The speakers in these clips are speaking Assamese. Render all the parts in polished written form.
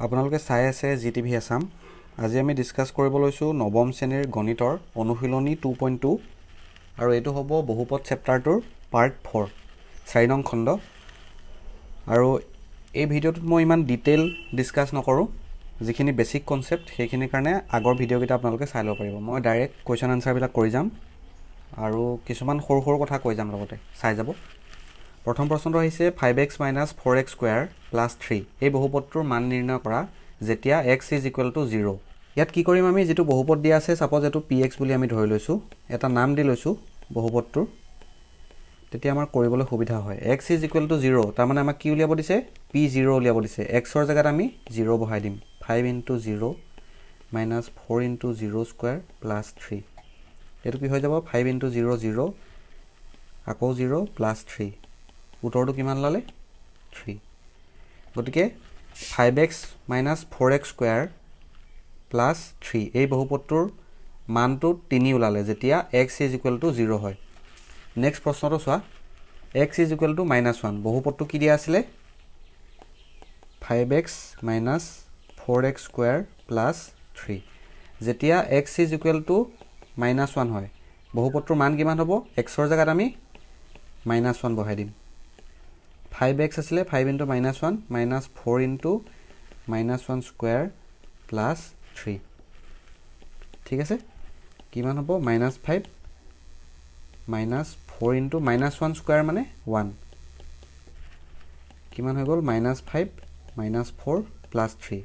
আপোনালোকে চাই আছে জিটিভি আসাম। আজি আমি ডিসকাস কৰিব লৈছো নৱম শ্ৰেণীৰ গণিতৰ অনুশীলনী 2.2 আৰু এটো হ'ব বহুপদ চেপ্টাৰটোৰ পাৰ্ট 4 4 নং খণ্ড। আৰু এই ভিডিওটোত মই ইমান ডিটেইল ডিসকাস নকৰো, যিখিনি বেসিক কনসেপ্ট সেইখিনিৰ কাৰণে আগৰ ভিডিও কিটা আপোনালোকে চাই লব পাৰিব। মই ডাইৰেক্ট কোৱেশ্চন আনসাৰ বিলাক কৰি যাম আৰু কিছুমান সৰু কথা কৈ যাম লগতে চাই যাব। প্ৰথম প্ৰশ্নটো আহিছে 5x - 4x স্কয়াৰ + 3 এই বহুপদটোৰ মান নিৰ্ণয় কৰা যেতিয়া x = 0। ইয়াত কি কৰিম আমি, যেটো বহুপদ দিয়া আছে সাপোজ এটো px বুলি আমি ধৰি লৈছো, এটা নাম দি লৈছো বহুপদটোৰ, তেতিয়া আমাৰ কৰিবলৈ সুবিধা হয়। x = 0 তাৰ মানে আমাক কি উলিয়াব দিছে, p0 উলিয়াব দিছে। x ৰ জাগাত আমি 0 বহাই দিম। 5 * 0 - 4 * 0 স্কয়াৰ + 3 এটো কি হৈ যাব, 5 * 0 0 আকৌ 0 + 3 উত্তৰটো কিমান লালে 3। গতিকে 5x - 4x স্কয়াৰ + 3 এই বহুপদটোৰ মানটো 3 ওলালে যেতিয়া x = 0 হয়। নেক্সট প্ৰশ্নটো চোৱা, x = -1 বহুপদটো কি দিয়া আছিল, 5x - 4x স্কয়াৰ + 3 যেতিয়া x = -1 হয় বহুপদটোৰ মান কিমান হ'ব, x ৰ জাগাত আমি -1 বহাই দিম। 5x আছিলে 5 * -1 - 4 * -1 স্কয়াৰ + 3 ঠিক আছে। কিমান হ'ব, -5 - 4 * -1 স্কয়াৰ মানে 1 কিমান হৈ গ'ল, -5 - 4 + 3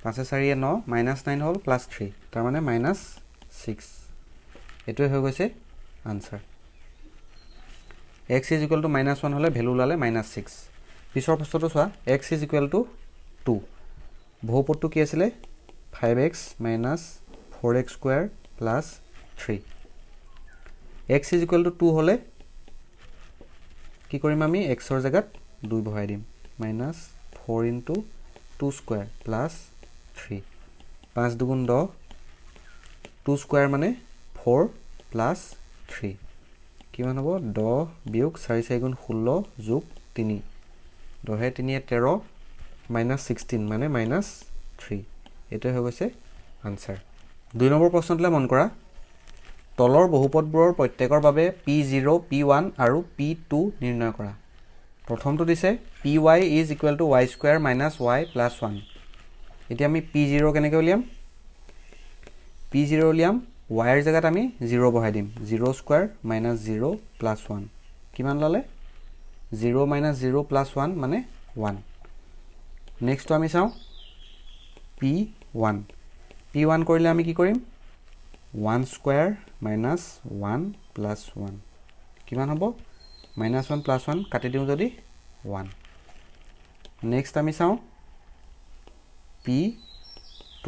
5 4 9 -9 হ'ল + 3 তাৰ মানে -6 এটোৱে হৈ গৈছে আনসাৰ। x = -1 হলে ভ্যালু ওলালে -6। পিছৰ প্ৰশ্নটো চোৱা, x = 2 বহুপদটো কি আছিল, 5x - 4x স্কয়াৰ + 3 x = 2 হলে কি কৰিম আমি, x ৰ জাগাত 2 বহাই দিম। -4 * 2 স্কয়াৰ + 3 5 2 10 2 স্কয়াৰ মানে 4 + 3 কিমান হ'ব, 10 বিয়োগ 4 4 * 16 + 3 10 3 13 -16 মানে -3 এটো হৈ গৈছে আনসাৰ। 2 নম্বৰ প্ৰশ্নটোলে মন কৰা, তলৰ বহুপদবোৰৰ প্ৰত্যেকৰ বাবে p0 p1 আৰু p2 নিৰ্ণয় কৰা। প্ৰথমটো দিছে py = y² - y + 1। এতিয়া আমি p0 কেনেকৈ উলিয়াম, p0 উলিয়াম y ৰ জাগাত আমি 0 বহাই দিম। 0 স্কয়াৰ -0 + 1 কিমান লালে, 0 - 0 + 1 মানে 1। নেক্সটটো আমি চাও p1 কৰিলে আমি কি কৰিম, 1 স্কয়াৰ -1 + 1 কিমান হ'ব, -1 + 1 কাটি দিও যদি 1। নেক্সট আমি চাও p2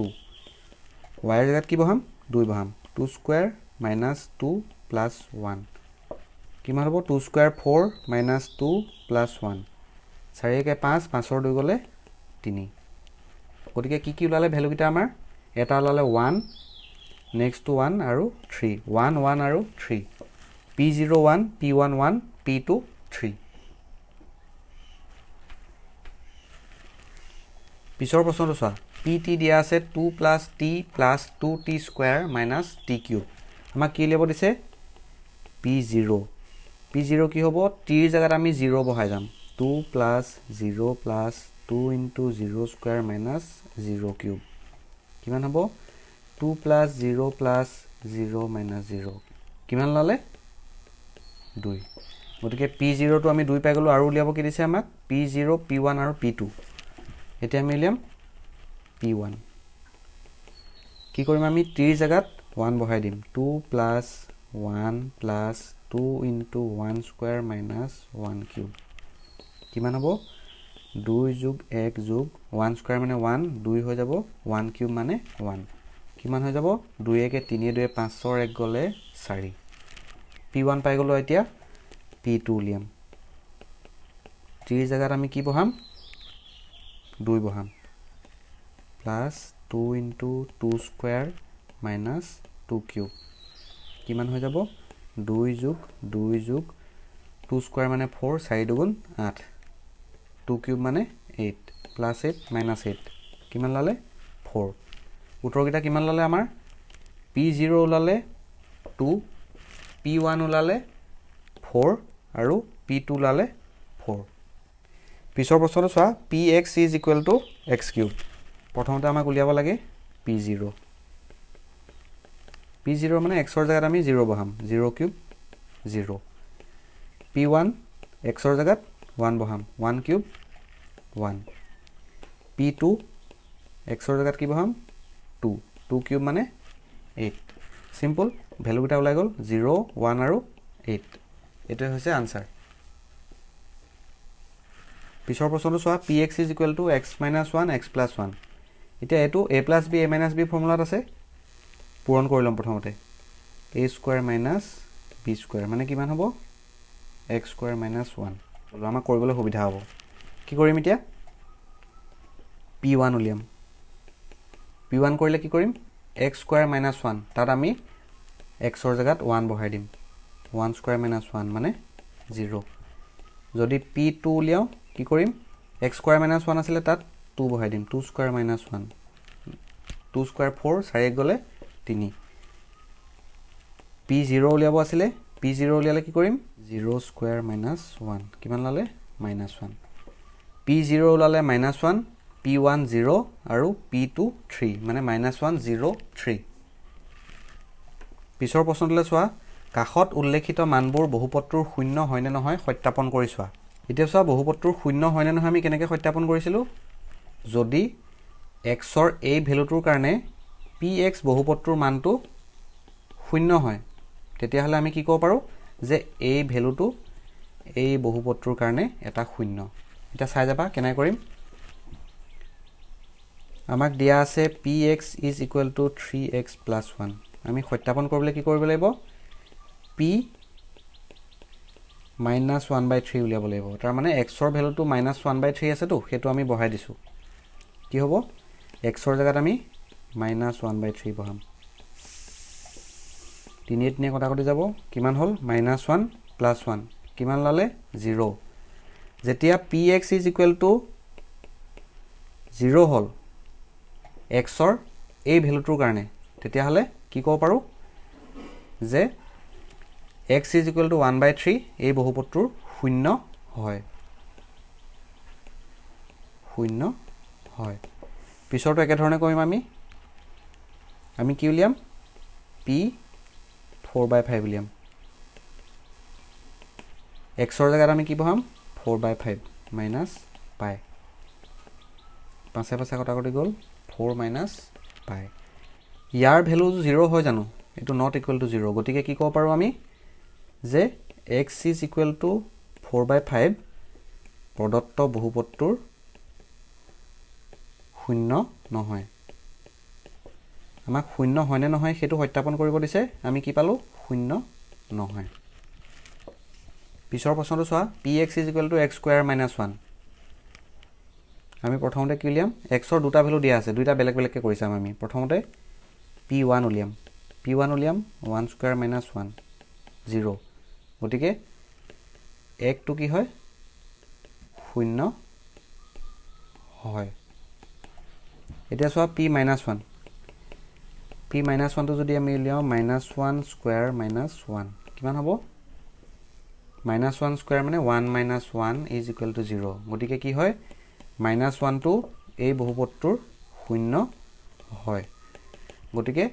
y ৰ জাগাত কি বহাম, 2 বহাম। 2 স্কয়াৰ -2 + 1 কিমান হ'ব, 2 স্কয়াৰ 4 -2 + 1 4 1 5 5 ৰ 2 গলে 3। গতিকে কি ওলালে ভ্যালু কিটা আমাৰ, এটা ওলালে 1, নেক্সট 1 আৰু 3 1 1 আৰু 3 p0 1 p1 1 p2 3। পিছৰ প্ৰশ্নটো চোৱা, pt দিয়া আছে 2 + t + 2t স্কয়াৰ - t³ আমাক কি লিখিব দিছে, p0 কি হ'ব, t ৰ জাগাত আমি 0 বহাই যাম। 2 + 0 + 2 * 0 স্কয়াৰ - 0³ কিমান হ'ব, 2 + 0 + 0 - 0 কিমান লালে 2। গতিকে p0 টো আমি 2 পাই গলো আৰু উলিয়াব কি দিছে আমাক, p0 p1 আৰু p2। এতিয়া আমি উলিয়াম p1 কি কৰিম, আমি t ৰ জাগাত 1 বহাই দিম। 2 + 1 + 2 * 1 স্কয়াৰ - 1³ কিমান হ'ব, 2 + 1 + 1 স্কয়াৰ মানে 1 2 হৈ যাব, 1³ মানে 1 কিমান হৈ যাব, 2 1 3 2 5 ৰ 1 গলে 4 p1 পাই গলো। এতিয়া p2 উলিয়াম, t ৰ জাগাত আমি কি বহাম, 2 বহাম + 2 * 2 স্কয়াৰ - 2³ কিমান হৈ যাব, 2 + 2 + 2 স্কয়াৰ মানে 4 4 2 8 2³ মানে 8 + 8 - 8 কিমান ওলালে 4 উত্তৰকেইটা কিমান ওলালে আমাৰ p0 ওলালে 2 p1 ওলালে 4 আৰু p2 ওলালে 4 পিছৰ প্ৰশ্নটো চোৱা px = x কিউব প্ৰথমতে আমাক উলিয়াব লাগে p0 মানে x ৰ জাগাত আমি 0 বহাম 0 কিউব 0 p1 x ৰ জাগাত 1 বহাম 1 কিউব 1 p2 x ৰ জাগাত কি বহাম 2 2 কিউব মানে 8 সিম্পল ভ্যালু কিটা ওলাই গল 0 1 আৰু 8 এটো হৈছে আনসাৰ পিছৰ প্ৰশ্নটো চোৱা px = x - 1 x + 1 এতিয়া এটো a + b a - b ফৰ্মুলাত আছে পূৰণ কৰি লম প্ৰথমতে a² - b² মানে কিমান হ'ব x² - 1 বলো আমাক কৰিবলৈ সুবিধা হ'ব কি কৰিম এতিয়া p1 উলিয়াম p1 কৰিলে কি কৰিম x² - 1 তাত আমি x ৰ জাগাত 1 বহাই দিম 1² - 1 মানে 0 যদি p2 উলিয়াও কি কৰিম x² - 1 আছিল তাত 2 বহাই দিম 2² - 1 2 স্কয়ার 4 4 গলে 3 p0 উলিয়াব আছিল p0 উলিয়ালে কি কৰিম 0² - 1 কিমান লালে -1 p0 উলালে -1 p1 0 আৰু p2 3 মানে -1 0 3 পিছৰ প্ৰশ্নটোলৈ চোৱা কাখত উল্লেখিত মানবোৰ বহুপত্ৰৰ শূন্য হয় নে নহয় সত্যাপন কৰি চোৱা এতিয়া চোৱা বহুপত্ৰৰ শূন্য হয় নে নহয় আমি কেনেকৈ সত্যাপন কৰিছিলো যদি x ৰ এই ভ্যালুটোৰ কাৰণে px বহুপত্ৰৰ মানটো শূন্য হয় তেতিয়া হলে আমি কি ক'ব পাৰো যে এই ভ্যালুটো এই বহুপত্ৰৰ কাৰণে এটা শূন্য এটা চাই যাবা কেনে কৰিম আমাক দিয়া আছে px = 3x + 1 আমি সত্যাপন কৰিবলৈ কি কৰিব লাগিব p -1/3 উলিয়াব লাগিব তাৰ মানে x ৰ ভ্যালুটো -1/3 আছে তো হেতু আমি বহাই দিছো কি হ'ব x ৰ জাগাত আমি -1/3 বহাম 3 নে কটা কটি যাব কিমান হল -1 + 1 কিমান লালে 0 যেতিয়া px = 0 হল x ৰ এই ভ্যালুটোৰ কাৰণে তেতিয়া হলে কি ক'ব পাৰো যে x = 1/3 এই বহুপত্ৰৰ শূন্য হয় পিছৰটো একে ধৰণে কৰিম আমি কি উলিয়াম p 4/5 উলিয়াম x ৰ জাগাত আমি কি বহাম 4/5 মাইনাস পাই 5 5 কটা কটি গল 4 - পাই ইয়াৰ ভ্যালু 0 হয় জানো এটো not equal to 0 গতিকে কি ক'ব পাৰো আমি যে x = 4/5 প্ৰদত্ত বহুপত্ৰৰ শূন্য নহয় আমাক শূন্য হয় নে নহয় হেতু সত্যাপন কৰিব দিছে আমি কি পালো শূন্য নহয় পিছৰ প্ৰশ্নটো চোৱা px = x² - 1 আমি প্ৰথমতে কি উলিয়াম x ৰ দুটা ভ্যালু দিয়া আছে দুইটা বেলেগ বেলেগকে কৰিছাম আমি প্ৰথমতে p1 উলিয়াম 1² - 1 0 গতিকে 1 টো কি হয় শূন্য হয় এতিয়া চোৱা p - 1 টো যদি আমি উলিয়াও -1² - 1 কিমান হ'ব -1² মানে 1 - 1 = 0 গতিকে কি হয় -1 টো এই বহুপত্ৰৰ শূন্য হয় গতিকে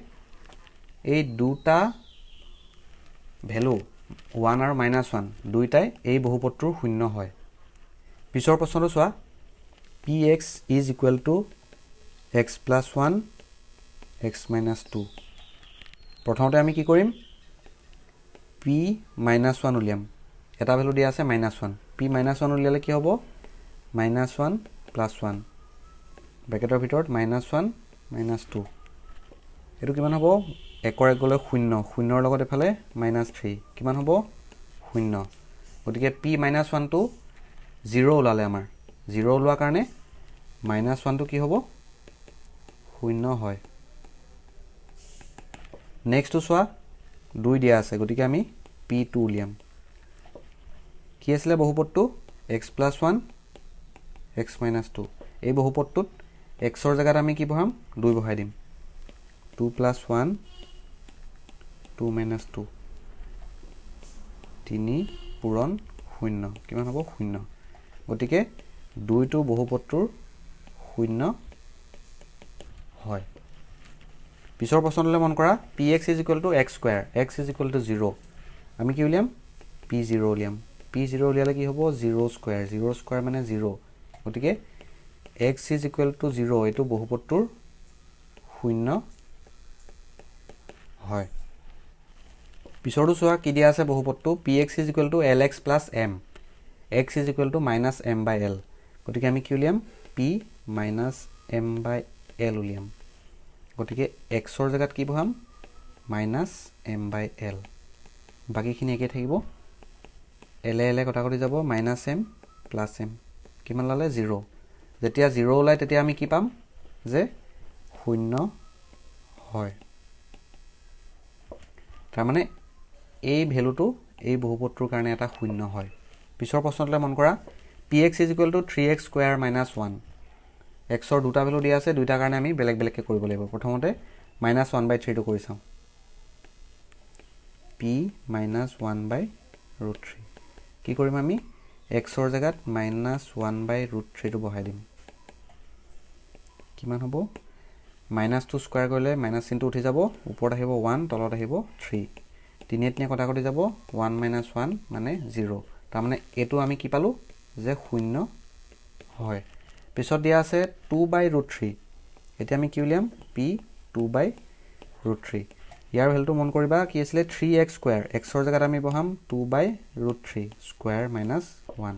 এই দুটা ভ্যালু 1 আৰু -1 দুইটাই এই বহুপত্ৰৰ শূন্য হয় পিছৰ প্ৰশ্নটো চোৱা px = x + 1 x - 2 প্ৰথমতে আমি কি কৰিম p -1 উলিয়াম এটা ভ্যালু দিয়া আছে -1 p -1 উলিয়ালে কি হ'ব -1 + 1 ব্ৰেকেটৰ ভিতৰত -1 - 2 এটো কিমান হ'ব 1 ৰ 1 গলে 0 0 ৰ লগত এফালে -3 কিমান হ'ব 0 গতিকে p -1 টো 0 ওলালে আমাৰ 0 ওলোৱাৰ কাৰণে -1 টো কি হ'ব 0 হয় নেক্সট চোৱা 2 দিয়া আছে গতিকে আমি p2 উলিয়াম কি আছিল বহুপদটো x + 1 x - 2 এই বহুপদটোত এক্সৰ জেগাত আমি কি বহাম 2 বহাই দিম 2 + 1 2 - 2 3 পূৰণ 0 কিমান হ'ব 0 গতিকে 2টো বহুপদটোৰ 0 হয় পিছৰ প্ৰশ্নলৈ মন কৰা px = x², x = 0 আমি কি উলিয়াম p0 উলিয়াম p0 উলিয়ালে কি হ'ব 0² 0² মানে 0 গতিকে x = 0 এইটো বহুপদটোৰ 0 হয় পিছৰটো চোৱা কি দিয়া আছে বহুপদটো px = lx + m x = -m/l গতিকে আমি কি উলিয়াম p - m/l উলিয়াম গতিকে x ৰ জায়গাত কি বহাম -m/l বাকিখিনি একে থাকিব l l কটা কৰি যাব -m + m কিমান লালে 0 যেতিয়া 0 ওলাই তেতিয়া আমি কি পাম যে 0 হয় তাৰ মানে এই ভ্যালুটো এই বহুপদটোৰ কাৰণে এটা 0 হয় পিছৰ প্ৰশ্নটোলৈ মন কৰা px = 3x² - 1 x ৰ দুটা ভ্যালু দিয়া আছে দুইটাৰ কাৰণে আমি বেলেগ বেলেগকৈ কৰিব লাগিব প্ৰথমতে -1/3 টো কৰি চাওঁ p - 1/√3 কি কৰিম আমি x ৰ জায়গাত -1/√3 টো বহাই দিম কিমান হ'ব -2 স্কয়াৰ কৰিলে মাইনাস চিনটো উঠি যাব ওপৰত আহিব 1 তলত আহিব 3 3 3 কটা কৰি যাব 1 - 1 মানে 0 তাৰ মানে এটো আমি কি পালো যে 0 হয় পিছত দিয়া আছে 2/√3 এতিয়া আমি কি উলিয়াম p 2/√3 ইয়াৰ ভ্যালুটো মন কৰিবা কি আছিল 3x² x ৰ জায়গাত আমি বহাম 2/√3 স্কয়াৰ - 1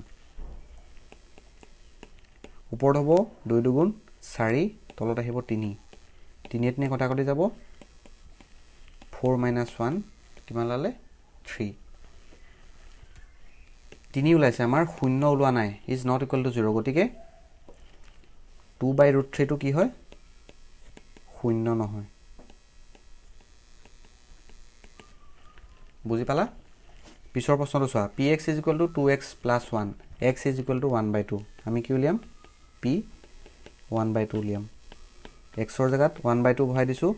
ওপৰত হ'ব 2 2 4 তলত আহিব 3 3 3 কটা কৰি যাব 4 - 1 কিমান লালে 3 3 ওলাইছে আমাৰ 0 ওলোৱা নাই ইজ নট ইকুৱেল টু 0 গতিকে 2/√3 টো কি হয় 0 নহয় বুজি পালা পিছৰ প্ৰশ্নটো চোৱা px = 2x + 1 x = 1/2 আমি কি উলিয়াম p 1/2 উলিয়াম x ৰ জায়গাত 1/2 বহাই দিছো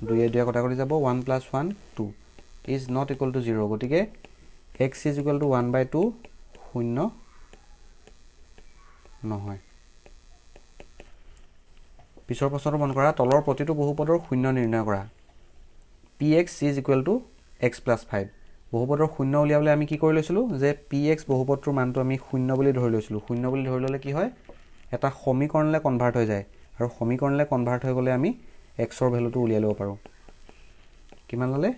2 2 কটা কৰি যাব 1 + 1 2 ইজ নট ইকুৱেল টু 0 গতিকে x = 1/2 0 নহয় পিছৰ প্ৰশ্নটো মন কৰা তলৰ প্ৰতিটো বহুপদৰ 0 নিৰ্ণয় কৰা px = x + 5 বহুপদৰ 0 উলিয়াবলৈ আমি কি কৰি লৈছিলো যে px বহুপদটোৰ মানটো আমি 0 বুলি ধৰি লৈছিলো 0 বুলি ধৰি ললে কি হয় এটা সমীকৰণলৈ কনভাৰ্ট হৈ যায় আৰু সমীকৰণলৈ কনভাৰ্ট হৈ গলে আমি x ৰ ভ্যালুটো উলিয়াই লব পাৰো কিমান ললে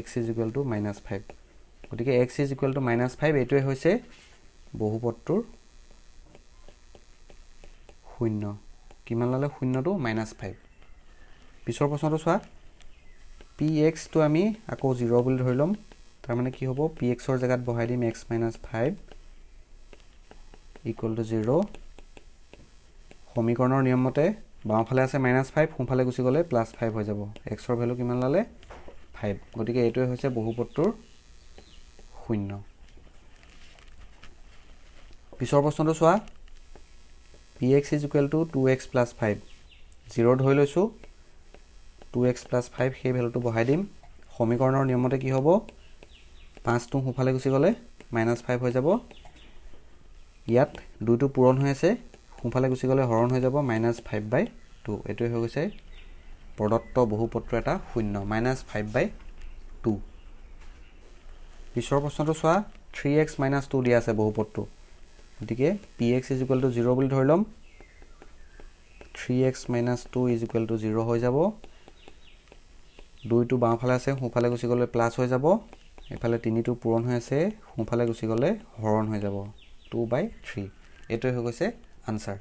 x = -5 গতিকে x = -5 এইটোৱে হৈছে বহুপদটোৰ 0 কিমান ললে 0 টো -5 পিছৰ প্ৰশ্নটো চোৱা px টো আমি আকৌ 0 বুলি ধৰি লম তাৰ মানে কি হ'ব px ৰ জায়গাত বহাই দিম x - 5 = 0 সমীকৰণৰ নিয়ম মতে বাওঁফালে আছে -5 সোঁফালে গুচি গলে +5 হৈ যাব x ৰ ভ্যালু কিমান লালে 5 গতিকে এইটোৱে হৈছে বহুপদটোৰ 0 পিছৰ প্ৰশ্নটো চোৱা px = 2x + 5 0 ধৰি লৈছো 2x + 5 সেই ভ্যালুটো বহাই দিম সমীকৰণৰ নিয়ম মতে কি হ'ব 5 টো সোঁফালে গুচি গলে -5 হৈ যাব ইয়াত 2 টো পূৰণ হৈ আছে সোঁফালে গুচি গলে হৰণ হৈ যাব -5/2 এটোই হৈ গৈছে প্ৰদত্ত বহুপদটোৰ এটা 0 -5/2 পিছৰ প্ৰশ্নটো চোৱা 3x - 2 দিয়া আছে বহুপদটো গতিকে px = 0 বুলি ধৰি লম 3x - 2 = 0 হৈ যাব 2 টো বাওঁফালে আছে সোঁফালে গুচি গলে প্লাস হৈ যাব এফালে 3 টো পূৰণ হৈ আছে সোঁফালে গুচি গলে হৰণ হৈ যাব 2/3 এটোই হৈ গৈছে আনসাৰ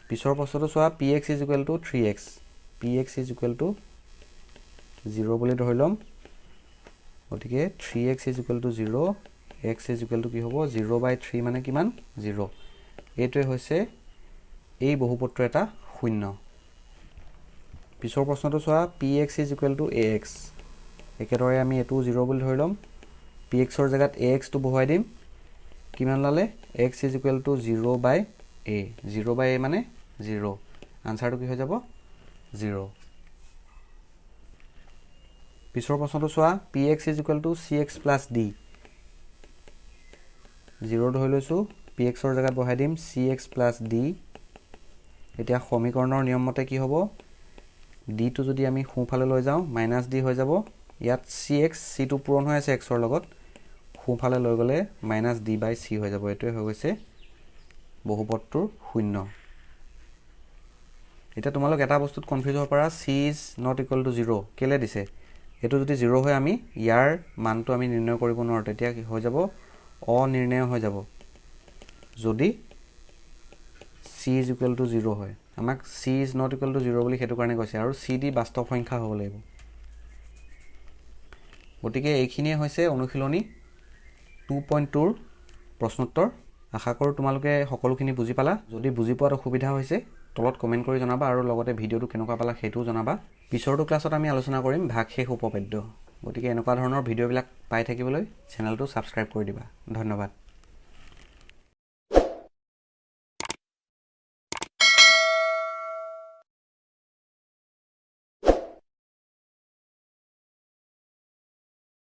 পিছৰ প্ৰশ্নটো চোৱা px = 3x px = 0 বুলি ধৰি লম গতিকে 3x = 0 x = কি হ'ব 0/3 মানে কিমান 0 এইটোৱে হৈছে এই বহুপদটোৰ এটা 0 পিছৰ প্ৰশ্নটো চোৱা px = ax একেদৰে আমি এটো 0 বুলি ধৰি লম px ৰ জায়গাত ax টো বহাই দিম কিমান লালে x = 0/a 0/a মানে 0 আনসাৰটো কি হৈ যাব 0 পিছৰ প্ৰশ্নটো চোৱা px = cx + d 0 ধৰি লৈছো px ৰ জায়গাত বহাই দিম cx + d এতিয়া সমীকৰণৰ নিয়ম মতে কি হ'ব d টো যদি আমি সোঁফালে লৈ যাওঁ -d হৈ যাব ইয়াত cx c টো পূৰণ হৈ আছে x ৰ লগত সোঁফালে লৈ গ'লে -d/c হৈ যাব এটোৱে হৈ গৈছে বহুপদটোৰ শূন্য এটা তোমালোক এটা বস্তুত কনফিউজ হ'ব পাৰা c is not equal to 0 কেলে দিছে এটো যদি 0 হয় আমি ইয়াৰ মানটো আমি নিৰ্ণয় কৰিব নোৱাৰো তেতিয়া কি হৈ যাব অনিৰ্ণয় হৈ যাব যদি c is equal to 0 হয় আমাক c is not equal to 0 বুলি হেতু কাৰণে কৈছে আৰু c d বাস্তৱ সংখ্যা হ'ব লাগিব গতিকে এইখিনিয়ে হৈছে অনুশীলনী 2.2 ৰ প্ৰশ্নোত্তৰ আশা কৰো তোমালোকে সকলোখিনি বুজি পালা যদি বুজি পোৱাত অসুবিধা হৈছে তলত কমেন্ট কৰি জনাবা আৰু লগতে ভিডিওটো কেনেকুৱা পালা হেতু জনাবা পিছৰটো ক্লাছত আমি আলোচনা কৰিম ভাগশেষ উপপাদ্য গতিকে এনেকুৱা ধৰণৰ ভিডিওবিলাক পাই থাকিবলৈ চেনেলটো সাবস্ক্ৰাইব কৰি দিবা ধন্যবাদ